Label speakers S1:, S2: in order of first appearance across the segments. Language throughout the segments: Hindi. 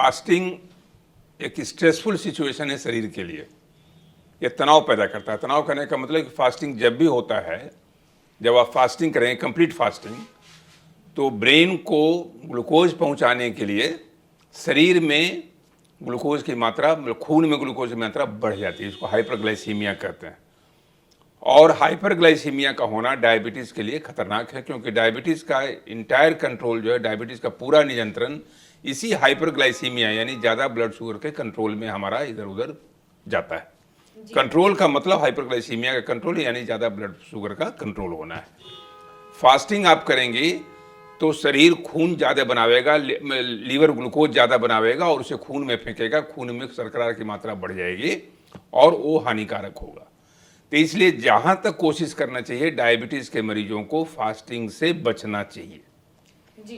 S1: फास्टिंग एक स्ट्रेसफुल सिचुएशन है शरीर के लिए। ये तनाव पैदा करता है। तनाव करने का मतलब कि फास्टिंग जब भी होता है, जब आप फास्टिंग करें कंप्लीट फास्टिंग, तो ब्रेन को ग्लूकोज पहुंचाने के लिए शरीर में ग्लूकोज की मात्रा, मतलब खून में ग्लूकोज की मात्रा बढ़ जाती है। इसको हाइपरग्लाइसीमिया कहते हैं। और हाइपरग्लाइसीमिया का होना डायबिटीज़ के लिए खतरनाक है, क्योंकि डायबिटीज़ का इंटायर कंट्रोल जो है, डायबिटीज़ का पूरा नियंत्रण इसी हाइपरग्लाइसीमिया यानी ज़्यादा ब्लड शुगर के कंट्रोल में हमारा इधर उधर जाता है। कंट्रोल का मतलब हाइपरग्लाइसीमिया का कंट्रोल यानी ज़्यादा ब्लड शुगर का कंट्रोल होना है। फास्टिंग आप करेंगे तो शरीर खून ज़्यादा बनावेगा, लीवर ग्लूकोज ज़्यादा बनावेगा और उसे खून में फेंकेगा, खून में शर्करा की मात्रा बढ़ जाएगी और वो हानिकारक होगा। तो इसलिए जहाँ तक कोशिश करना चाहिए, डायबिटीज़ के मरीजों को फास्टिंग से बचना चाहिए।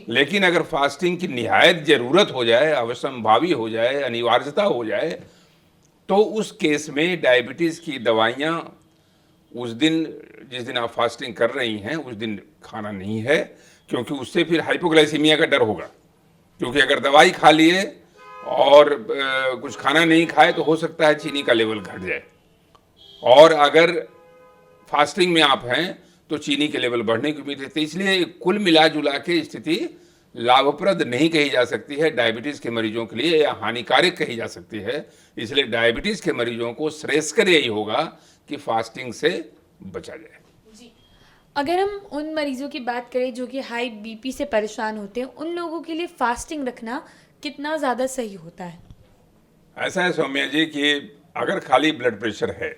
S1: लेकिन अगर फास्टिंग की निहायत ज़रूरत हो जाए, अवश्यंभावी हो जाए, अनिवार्यता हो जाए, तो उस केस में डायबिटीज़ की दवाइयाँ उस दिन, जिस दिन आप फास्टिंग कर रही हैं, उस दिन खाना नहीं है, क्योंकि उससे फिर हाइपोग्लाइसीमिया का डर होगा। क्योंकि अगर दवाई खा लिए और कुछ खाना नहीं खाए तो हो सकता है चीनी का लेवल घट जाए, और अगर फास्टिंग में आप हैं तो चीनी के लेवल बढ़ने की उम्मीद है। तो इसलिए कुल मिला जुला के स्थिति लाभप्रद नहीं कही जा सकती है डायबिटीज़ के मरीजों के लिए, या हानिकारक कही जा सकती है। इसलिए डायबिटीज़ के मरीजों को श्रेयस्कर यही होगा कि फास्टिंग से बचा जाए।
S2: जी, अगर हम उन मरीजों की बात करें जो कि हाई बीपी से परेशान होते हैं, उन लोगों के लिए फास्टिंग रखना कितना ज़्यादा सही होता है?
S1: ऐसा है सौम्या जी कि अगर खाली ब्लड प्रेशर है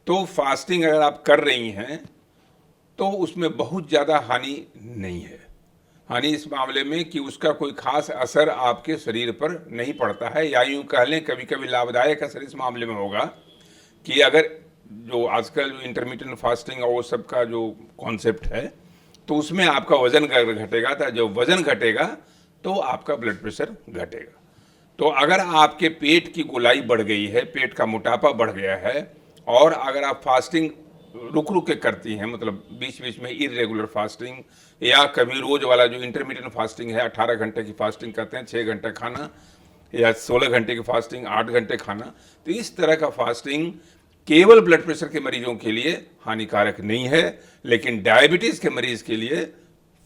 S1: तो फास्टिंग अगर आप कर रही हैं तो उसमें बहुत ज़्यादा हानि नहीं है। हानि इस मामले में कि उसका कोई खास असर आपके शरीर पर नहीं पड़ता है, या यूँ कह लें कभी कभी लाभदायक असर इस मामले में होगा कि अगर जो आजकल जो इंटरमिटेंट फास्टिंग और वो सब का जो कॉन्सेप्ट है, तो उसमें आपका वज़न घटेगा, तो जब वज़न घटेगा तो आपका ब्लड प्रेशर घटेगा। तो अगर आपके पेट की गोलाई बढ़ गई है, पेट का मोटापा बढ़ गया है, और अगर आप फास्टिंग रुक रुक के करती हैं, मतलब बीच बीच में इरेगुलर फास्टिंग, या कभी रोज वाला जो इंटरमीडिएट फास्टिंग है, 18 घंटे की फास्टिंग करते हैं, 6 घंटे खाना, या 16 घंटे की फास्टिंग, 8 घंटे खाना, तो इस तरह का फास्टिंग केवल ब्लड प्रेशर के मरीजों के लिए हानिकारक नहीं है, लेकिन डायबिटीज़ के मरीज के लिए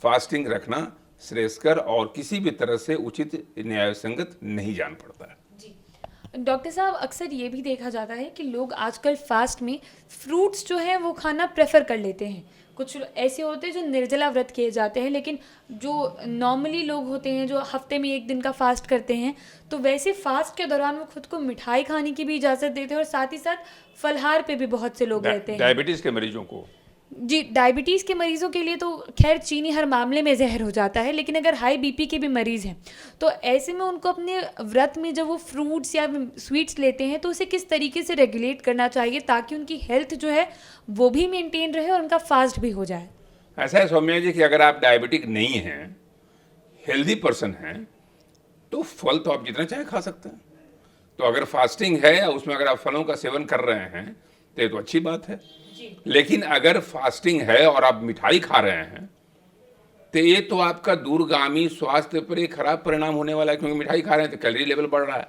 S1: फास्टिंग रखना श्रेयस्कर और किसी भी तरह से उचित न्याय संगत नहीं जान पड़ता है।
S2: डॉक्टर साहब, अक्सर ये भी देखा जाता है कि लोग आजकल फास्ट में फ्रूट्स जो हैं वो खाना प्रेफर कर लेते हैं। कुछ ऐसे होते हैं जो निर्जला व्रत किए जाते हैं, लेकिन जो नॉर्मली लोग होते हैं जो हफ्ते में 1 दिन का फास्ट करते हैं, तो वैसे फास्ट के दौरान वो खुद को मिठाई खाने की भी इजाज़त देते हैं, और साथ ही साथ फलहार पे भी बहुत से लोग रहते हैं।
S1: डायबिटीज़ के मरीजों को,
S2: जी, डायबिटीज़ के मरीज़ों के लिए तो खैर चीनी हर मामले में जहर हो जाता है, लेकिन अगर हाई बीपी के भी मरीज़ हैं तो ऐसे में उनको अपने व्रत में जब वो फ्रूट्स या स्वीट्स लेते हैं तो उसे किस तरीके से रेगुलेट करना चाहिए ताकि उनकी हेल्थ जो है वो भी मेंटेन रहे और उनका फास्ट भी हो जाए?
S1: ऐसा है सौम्या जी कि अगर आप डायबिटिक नहीं हैं, हेल्दी पर्सन हैं, तो फल तो आप जितना चाहे खा सकते हैं। तो अगर फास्टिंग है, उसमें अगर आप फलों का सेवन कर रहे हैं तो ये तो अच्छी बात है। लेकिन अगर फास्टिंग है और आप मिठाई खा रहे हैं, तो ये तो आपका दूरगामी स्वास्थ्य पर एक खराब परिणाम होने वाला है, क्योंकि मिठाई खा रहे हैं तो कैलोरी लेवल बढ़ रहा है।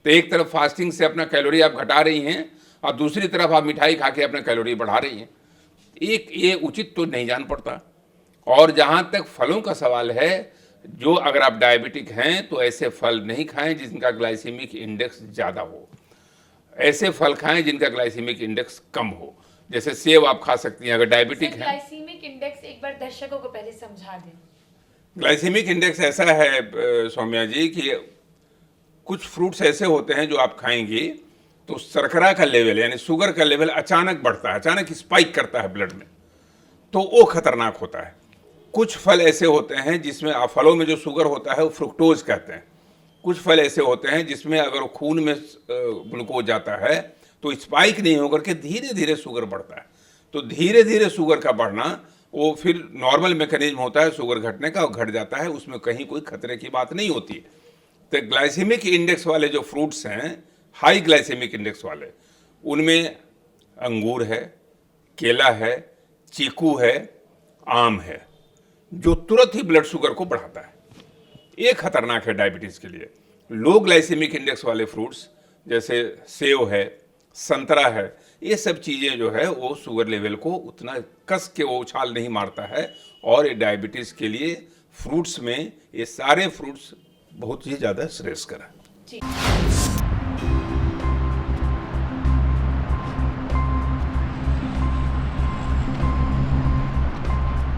S1: तो एक तरफ फास्टिंग से अपना कैलोरी आप घटा रही हैं और दूसरी तरफ आप मिठाई खा के अपना कैलोरी बढ़ा रही हैं। ये उचित तो नहीं जान पड़ता। और जहाँ तक फलों का सवाल है, जो अगर आप डायबिटिक हैं तो ऐसे फल नहीं खाएं जिनका ग्लाइसेमिक इंडेक्स ज़्यादा हो। ऐसे फल खाएं जिनका ग्लाइसेमिक इंडेक्स कम हो। जैसे सेब आप खा सकती हैं अगर डायबिटिक है।
S2: ग्लाइसीमिक इंडेक्स एक बार दर्शकों को पहले समझा दें।
S1: ग्लाइसेमिक इंडेक्स ऐसा है सौम्या जी कि कुछ फ्रूट्स ऐसे होते हैं जो आप खाएंगी तो शर्करा का लेवल यानी शुगर का लेवल अचानक बढ़ता है, अचानक स्पाइक करता है ब्लड में, तो वो खतरनाक होता है। कुछ फल ऐसे होते हैं जिसमें फलों में जो शुगर होता है वो फ्रुक्टोज कहते हैं। कुछ फल ऐसे होते हैं जिसमें अगर खून में ग्लूकोज जाता है तो स्पाइक नहीं होकर के धीरे धीरे शुगर बढ़ता है। तो धीरे धीरे शुगर का बढ़ना वो फिर नॉर्मल मैकेनिज्म होता है शुगर घटने का, वो घट जाता है, उसमें कहीं कोई खतरे की बात नहीं होती है। तो ग्लाइसेमिक इंडेक्स वाले जो फ्रूट्स हैं, हाई ग्लाइसेमिक इंडेक्स वाले, उनमें अंगूर है, केला है, चीकू है, आम है, जो तुरंत ही ब्लड शुगर को बढ़ाता है। ये खतरनाक है डायबिटीज़ के लिए। लो ग्लाइसेमिक इंडेक्स वाले फ्रूट्स जैसे सेव है, संतरा है, ये सब चीज़ें जो है वो शुगर लेवल को उतना कस के वो उछाल नहीं मारता है। और ये डायबिटीज़ के लिए फ्रूट्स में ये सारे फ्रूट्स बहुत ही ज़्यादा श्रेयस्कर है।
S2: जी।